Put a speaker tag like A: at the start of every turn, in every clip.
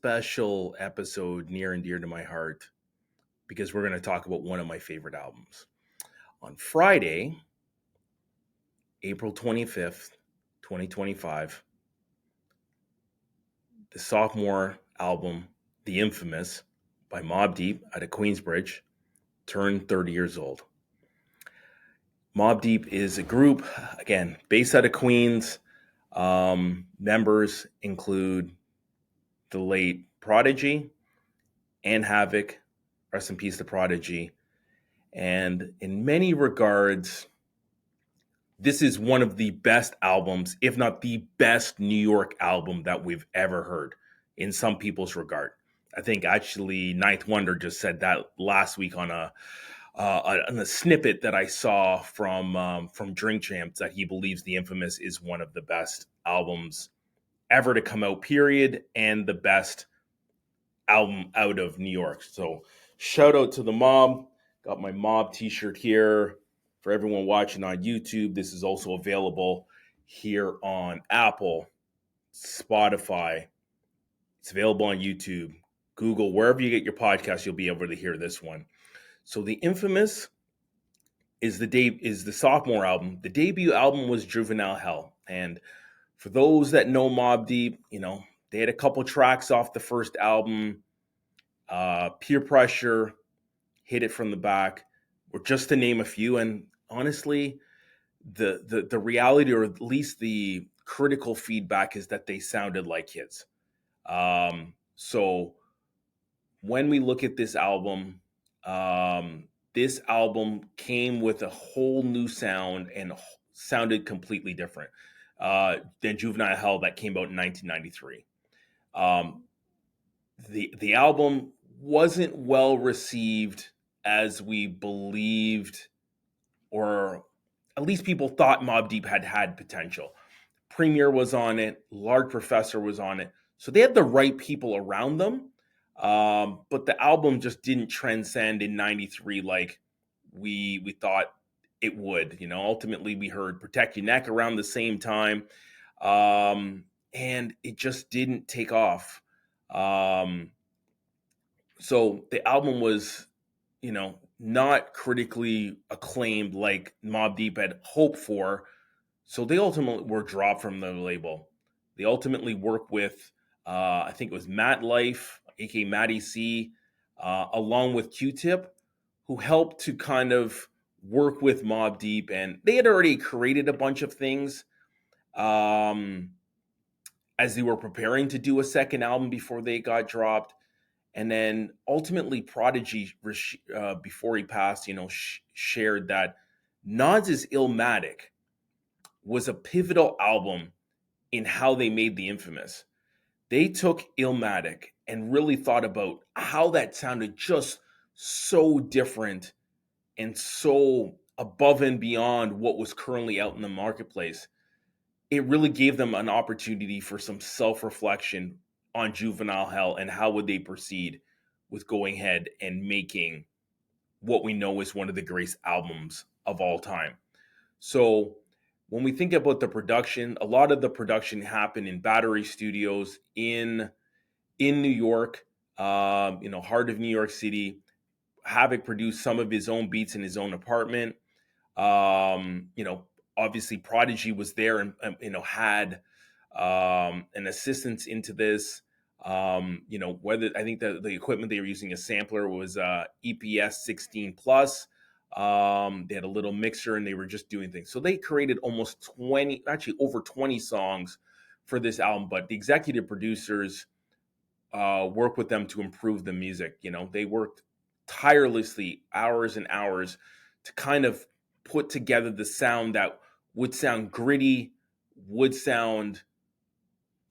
A: special episode near and dear to my heart because we're going to talk about one of my favorite albums. On Friday, April 25th, 2025, the sophomore album, The Infamous, by Mobb Deep out of Queensbridge, turned 30 years old. Mobb Deep is a group, again, based out of Queens. Members include the late Prodigy and Havoc, rest in peace to Prodigy. And in many regards, this is one of the best albums, if not the best New York album that we've ever heard in some people's regard. I think actually Ninth Wonder just said that last week on a snippet that I saw from Drink Champs, that he believes The Infamous is one of the best albums ever to come out, period, and the best album out of New York. So shout out to the Mob. Got my Mob t-shirt here. For everyone watching on YouTube, this is also available here on Apple, Spotify. It's available on YouTube, Google, wherever you get your podcast, you'll be able to hear this one. So The Infamous is the sophomore album. The debut album was Juvenile Hell. And for those that know Mobb Deep, they had a couple tracks off the first album. Peer Pressure, Hit It From the Back, or just to name a few. And honestly, the reality, or at least the critical feedback, is that they sounded like hits. So when we look at this album came with a whole new sound and sounded completely different than Juvenile Hell that came out in 1993. The album wasn't well received as we believed, or at least people thought Mobb Deep had potential. Premier was on it, Large Professor was on it, so they had the right people around them. But the album just didn't transcend in '93 like we thought it would. Ultimately we heard Protect Your Neck around the same time, and it just didn't take off. So the album was, not critically acclaimed like Mobb Deep had hoped for. So they ultimately were dropped from the label. They ultimately worked with, I think it was Matt Life, aka Matty C, along with Q-Tip, who helped to kind of work with Mobb Deep. And they had already created a bunch of things as they were preparing to do a second album before they got dropped. And then ultimately Prodigy, before he passed, shared that Nas' Illmatic was a pivotal album in how they made The Infamous. They took Illmatic and really thought about how that sounded just so different and so above and beyond what was currently out in the marketplace. It really gave them an opportunity for some self-reflection on Juvenile Hell and how would they proceed with going ahead and making what we know is one of the greatest albums of all time. So when we think about the production, a lot of the production happened in Battery Studios in New York, heart of New York City. Havoc produced some of his own beats in his own apartment. Obviously Prodigy was there and had an assistance into this. Whether I think the equipment they were using, a sampler, was EPS 16 plus. They had a little mixer and they were just doing things. So they created over 20 songs for this album, but the executive producers worked with them to improve the music. They worked tirelessly, hours and hours, to kind of put together the sound that would sound gritty, would sound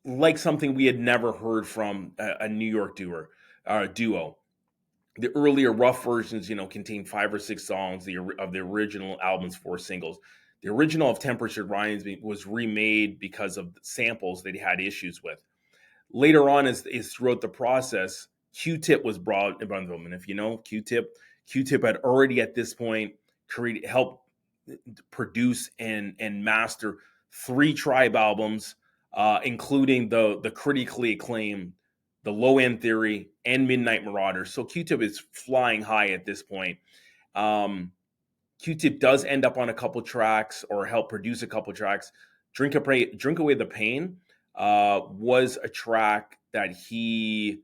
A: like something we had never heard from a New York duo. The earlier rough versions, contained 5 or 6 songs of the original album's 4 singles. The original of Temperature Ryan's was remade because of samples that he had issues with. Later on, as throughout the process, Q-Tip was brought in front of them. And if you know Q-Tip had already at this point helped produce and master 3 Tribe albums, including the critically acclaimed the Low End Theory, and Midnight Marauders. So Q-Tip is flying high at this point. Um, Q-Tip does end up on a couple tracks or help produce a couple tracks. Drink Away the Pain was a track that he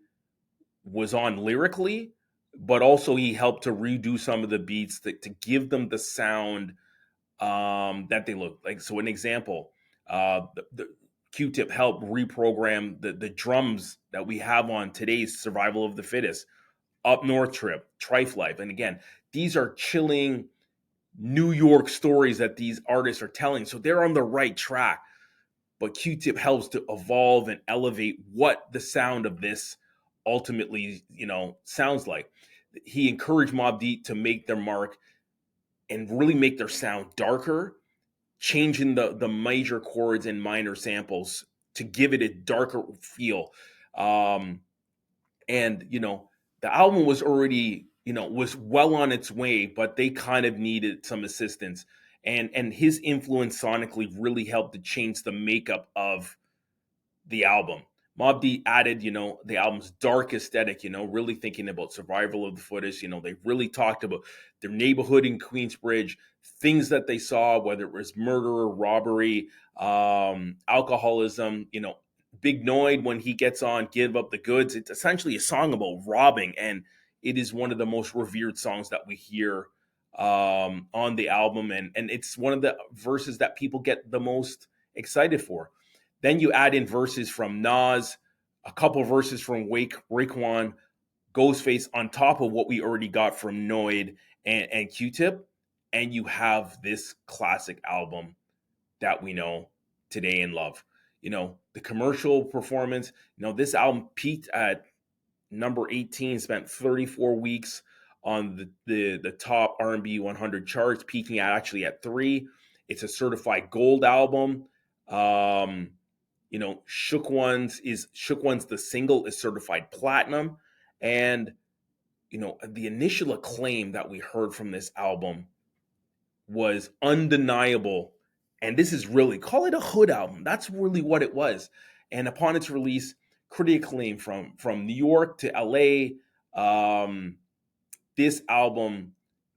A: was on lyrically, but also he helped to redo some of the beats to give them the sound that they look like. So an example, the Q-Tip helped reprogram the drums that we have on today's Survival of the Fittest, Up North Trip, Trife Life. And again, these are chilling New York stories that these artists are telling. So they're on the right track. But Q-Tip helps to evolve and elevate what the sound of this ultimately, sounds like. He encouraged Mobb Deep to make their mark and really make their sound darker, changing the major chords and minor samples to give it a darker feel. Um, and the album was already was well on its way, but they kind of needed some assistance. And his influence sonically really helped to change the makeup of the album. Mobb Deep added, the album's dark aesthetic, really thinking about survival of the fittest. They really talked about their neighborhood in Queensbridge, things that they saw, whether it was murder, robbery, alcoholism. Big Noid, when he gets on Give Up the Goods, it's essentially a song about robbing, and it is one of the most revered songs that we hear on the album, and it's one of the verses that people get the most excited for. Then you add in verses from Nas, a couple verses from Raekwon, Ghostface, on top of what we already got from Noid and Q-Tip, and you have this classic album that we know today and love. The commercial performance, this album peaked at number 18, spent 34 weeks on the top R&B 100 charts, peaking at 3. It's a certified gold album. Shook Ones the single is certified platinum, and the initial acclaim that we heard from this album was undeniable. And this is really, call it a hood album. That's really what it was. And upon its release, critic acclaim from New York to LA. This album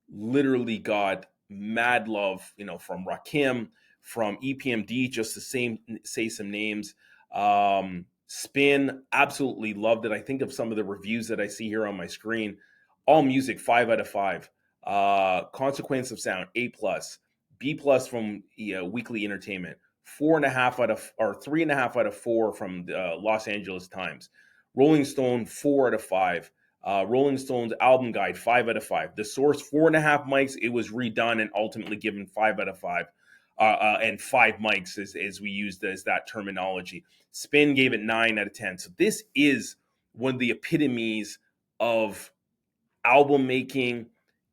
A: literally got mad love, from Rakim, from EPMD, just to say some names. Spin, absolutely loved it. I think of some of the reviews that I see here on my screen. All Music, 5 out of 5. Consequence of Sound, A+. B+ from Weekly Entertainment, 3.5 out of 4 from the Los Angeles Times. Rolling Stone, 4 out of 5. Rolling Stone's album guide, 5 out of 5. The Source, 4.5 mics. It was redone and ultimately given 5 out of 5. And 5 mics as we used as that terminology. Spin gave it 9 out of 10. So this is one of the epitomes of album making.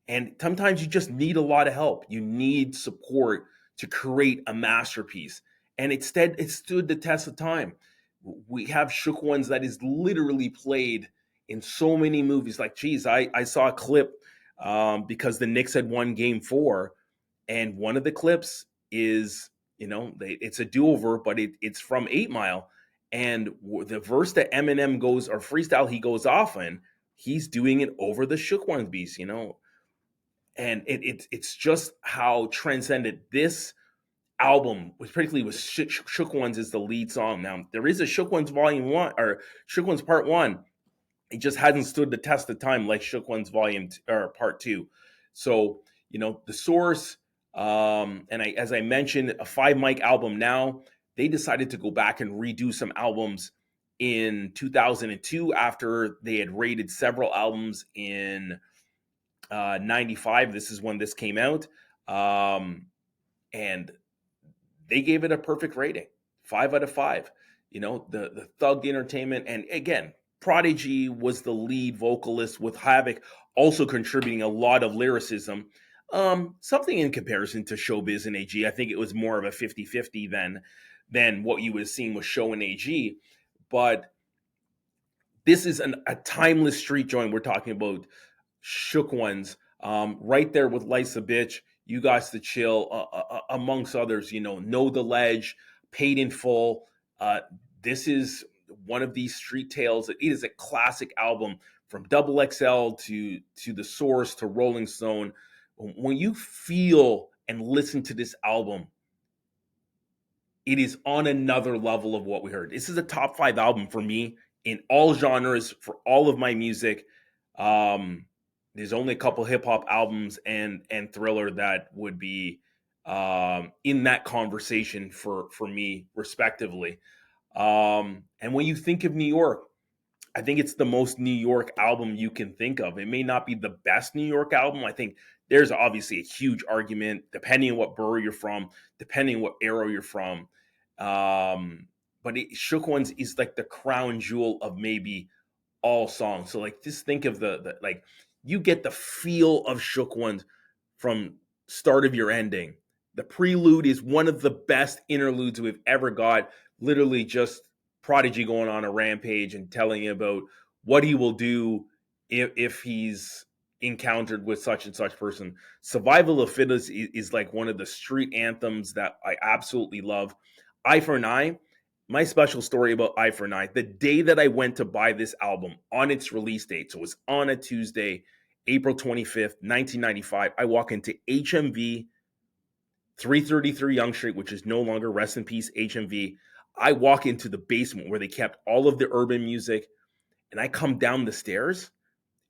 A: And sometimes you just need a lot of help. You need support to create a masterpiece. And it stood the test of time. We have Shook Ones that is literally played in so many movies. Like, geez, I saw a clip because the Knicks had won Game 4. And one of the clips is, it's a do-over, but it's from 8 Mile. And the verse that Eminem goes, or freestyle he goes off in, he's doing it over the Shook Ones beats, And it's just how transcendent this album was, particularly with Shook Ones is the lead song. Now, there is a Shook Ones Volume 1, or Shook Ones Part 1. It just hasn't stood the test of time like Shook Ones Part 2. So, The Source, as I mentioned, a 5 mic album now. They decided to go back and redo some albums in 2002 after they had rated several albums in 95. This is when this came out. And they gave it a perfect rating, 5 out of 5. The Thug Entertainment. And again, Prodigy was the lead vocalist, with Havoc also contributing a lot of lyricism. Something in comparison to Showbiz and AG. I think it was more of a 50-50 than what you would have seen with Show and AG. But this is a timeless street joint. We're talking about Shook Ones, right there with Life's a Bitch, You Gots to Chill, amongst others. Know the Ledge, Paid in Full. This is one of these street tales. It is a classic album from Double XL to The Source to Rolling Stone. When you feel and listen to this album, it is on another level of what we heard. This is a top 5 album for me in all genres for all of my music. There's only a couple hip hop albums and Thriller that would be in that conversation for me, respectively. And when you think of New York, I think it's the most New York album you can think of. It may not be the best New York album. I think there's obviously a huge argument depending on what borough you're from, depending on what era you're from. But Shook Ones is like the crown jewel of maybe all songs. So like just think of the like you get the feel of Shook Ones from start of your ending. The prelude is one of the best interludes we've ever got. Literally just Prodigy going on a rampage and telling you about what he will do if he's encountered with such and such person. Survival of Fittest is like one of the street anthems that I absolutely love. Eye for an Eye, my special story about Eye for an Eye, the day that I went to buy this album on its release date, so it was on a Tuesday, April 25th, 1995, I walk into HMV, 333 Yonge Street, which is no longer, rest in peace, HMV. I walk into the basement where they kept all of the urban music, and I come down the stairs,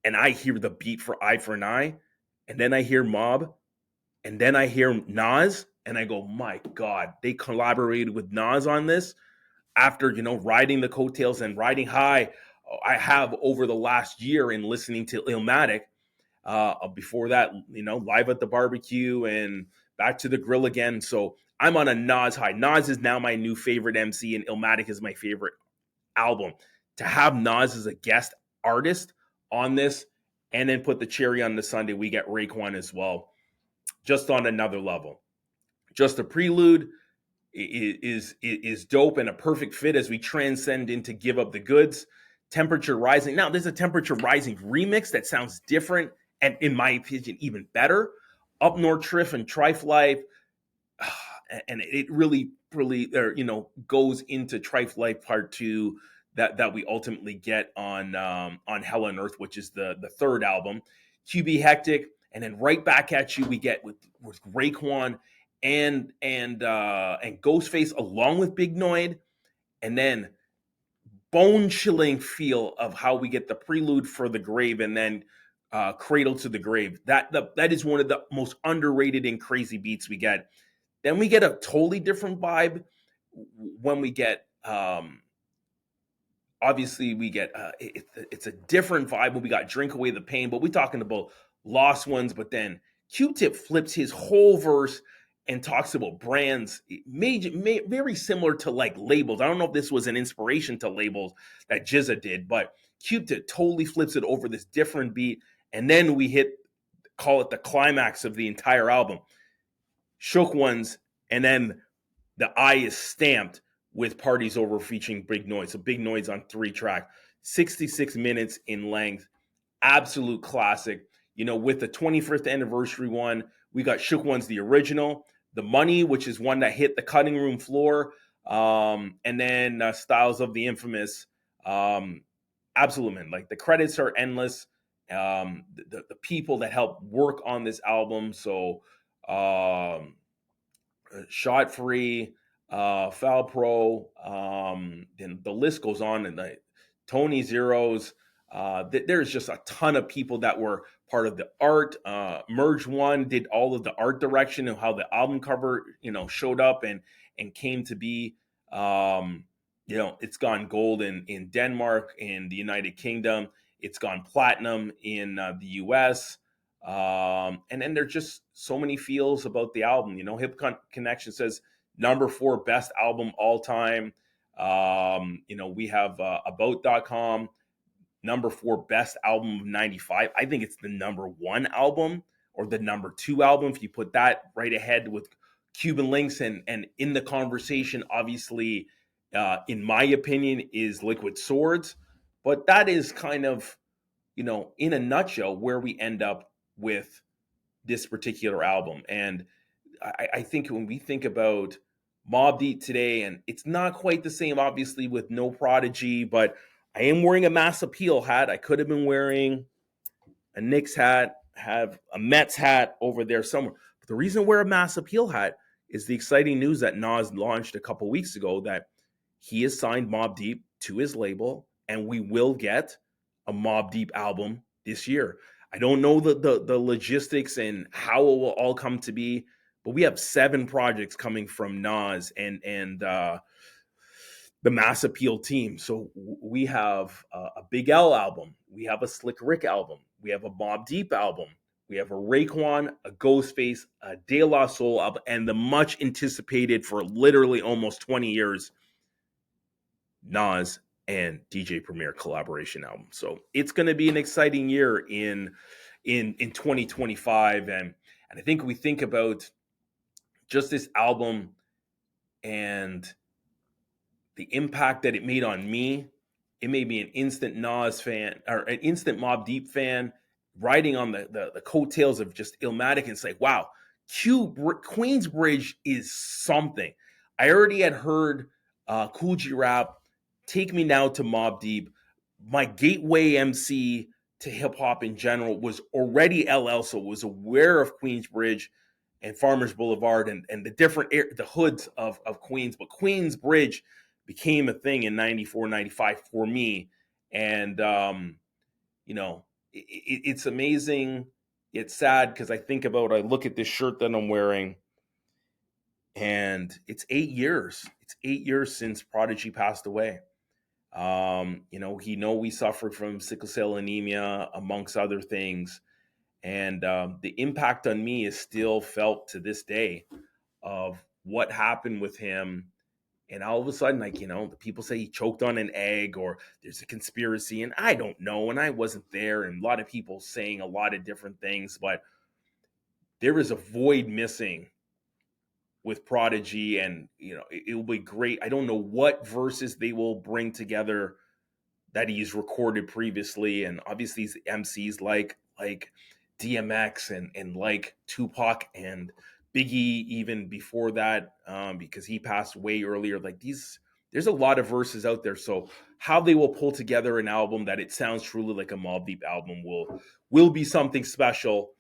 A: and I hear the beat for Eye for an Eye, and then I hear Mobb, and then I hear Nas, and I go, my God, they collaborated with Nas on this after, riding the coattails and riding high I have over the last year in listening to Illmatic. Before that, Live at the Barbecue and Back to the Grill Again. So I'm on a Nas high. Nas is now my new favorite MC, and Illmatic is my favorite album. To have Nas as a guest artist on this, and then put the cherry on the sundae, we get Raekwon as well, just on another level. Just a prelude is dope and a perfect fit as we transcend into Give Up the Goods. Temperature Rising. Now, there's a Temperature Rising remix that sounds different and, in my opinion, even better. Up North Triff and Trife Life, and it really goes into Trife Life Part 2 that we ultimately get on Hell on Earth, which is the third album. QB Hectic, and then right back at you we get with Raekwon and Ghostface along with Big Noid, and then bone-chilling feel of how we get the prelude for The Grave and then Cradle to the Grave. That is one of the most underrated and crazy beats we get. Then we get a totally different vibe when we get obviously we get it's a different vibe when we got Drink Away the Pain, but we're talking about Lost Ones. But then Q-Tip flips his whole verse and talks about brands, very similar to like Labels. I don't know if this was an inspiration to Labels that Jizza did, but Q-Tip totally flips it over this different beat. And then we call it the climax of the entire album. Shook Ones, and then the eye is stamped with Parties Over featuring Big Noise. So Big Noise on 3 track, 66 minutes in length, absolute classic. With the 21st anniversary one, we got Shook Ones, the original, The Money, which is one that hit the cutting room floor, and then Styles of the Infamous. Absolute, man. Like the credits are endless. The people that help work on this album. So Shot Free, Foul Pro, and the list goes on. And Tony Zeros. There's just a ton of people that were part of the art. Merge One did all of the art direction and how the album cover, showed up and came to be. It's gone gold in Denmark, in the United Kingdom. It's gone platinum in the US. And then there's just so many feels about the album. Hip Connection says number 4 best album all time. We have about.com, number 4 best album of 95. I think it's the number 1 album or the number 2 album if you put that right ahead with Cuban Links. And in the conversation, obviously, in my opinion, is Liquid Swords. But that is kind of, in a nutshell, where we end up with this particular album. And I think when we think about Mobb Deep today, and it's not quite the same, obviously, with no Prodigy, but I am wearing a Mass Appeal hat. I could have been wearing a Knicks hat, have a Mets hat over there somewhere. But the reason I wear a Mass Appeal hat is the exciting news that Nas launched a couple weeks ago that he has signed Mobb Deep to his label, and we will get a Mobb Deep album this year. I don't know the logistics and how it will all come to be, but we have 7 projects coming from Nas and the Mass Appeal team. So we have a Big L album, we have a Slick Rick album, we have a Mobb Deep album, we have a Raekwon, a Ghostface, a De La Soul album, and the much anticipated for literally almost 20 years Nas and DJ Premier collaboration album. So it's going to be an exciting year in 2025, and I think we think about just this album and the impact that it made on me. It made me an instant Nas fan or an instant Mobb Deep fan, riding on the coattails of just Illmatic, and it's like, wow, Queensbridge is something. I already had heard Cool G Rap, Take Me Now to Mobb Deep. My gateway MC to hip hop in general was already LL, so was aware of Queensbridge and Farmers Boulevard and the different the hoods of Queens, but Queensbridge became a thing in 94, 95 for me. And, it's amazing. It's sad because I look at this shirt that I'm wearing, and it's 8 years. It's 8 years since Prodigy passed away. We suffered from sickle cell anemia, amongst other things. And the impact on me is still felt to this day of what happened with him. And all of a sudden, the people say he choked on an egg or there's a conspiracy, and I don't know. And I wasn't there. And a lot of people saying a lot of different things, but there is a void missing with Prodigy. And, it will be great. I don't know what verses they will bring together that he's recorded previously. And obviously these MCs like DMX and like Tupac and Biggie even before that, because he passed way earlier. There's a lot of verses out there. So how they will pull together an album that it sounds truly like a Mobb Deep album will be something special,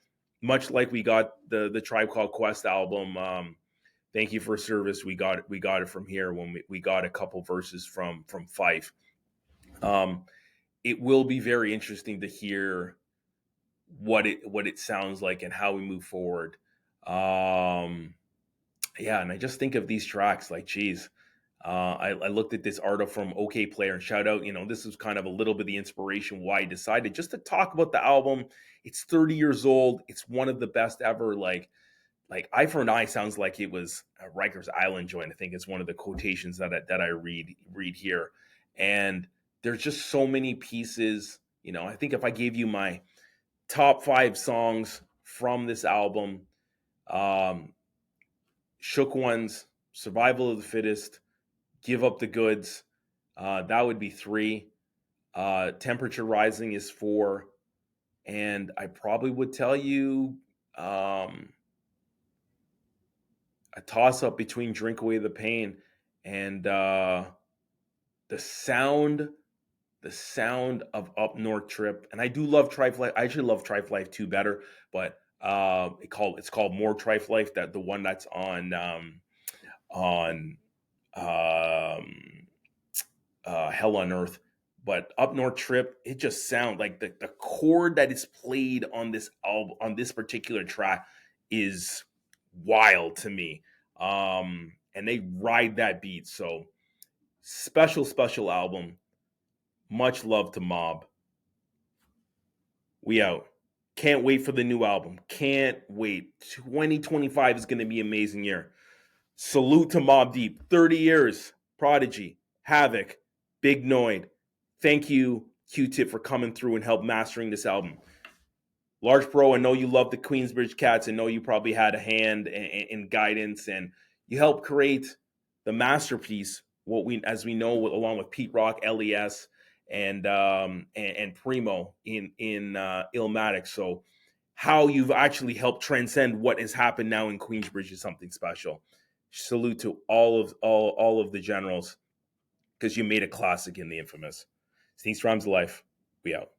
A: much like we got the Tribe Called Quest album. Thank You for Service. We got it from here when we got a couple verses from Fife. It will be very interesting to hear what it sounds like and how we move forward. And I just think of these tracks like, geez, I looked at this article from OK Player, and shout out, this was kind of a little bit of the inspiration why I decided just to talk about the album. It's 30 years old. It's one of the best ever. Like Eye for an Eye sounds like it was a Rikers Island joint. I think it's one of the quotations that I read here. And there's just so many pieces. I think if I gave you my top 5 songs from this album, Shook Ones, Survival of the Fittest, Give Up the Goods, that would be 3. Temperature Rising is 4. And I probably would tell you a toss-up between Drink Away the Pain and the sound of Up North Trip. And I do love Trife Life. I actually love Trife Life 2 better, but it's called More Trife Life, that the one that's on Hell on Earth. But Up North Trip, it just sounds like the chord that is played on this album, on this particular track, is wild to me. And they ride that beat. So special album. Much love to Mobb. We out. Can't wait for the new album. Can't wait. 2025 is going to be an amazing year. Salute to Mobb Deep. 30 years. Prodigy. Havoc. Big Noid. Thank you, Q-Tip, for coming through and help mastering this album. Large Pro, I know you love the Queensbridge Cats. I know you probably had a hand in guidance, and you helped create the masterpiece, as we know, along with Pete Rock, LES, and Primo in Illmatic. So how you've actually helped transcend what has happened now in Queensbridge is something special. Salute to all of the generals, because you made a classic in the infamous. Sneaks Rhymes Life. We out.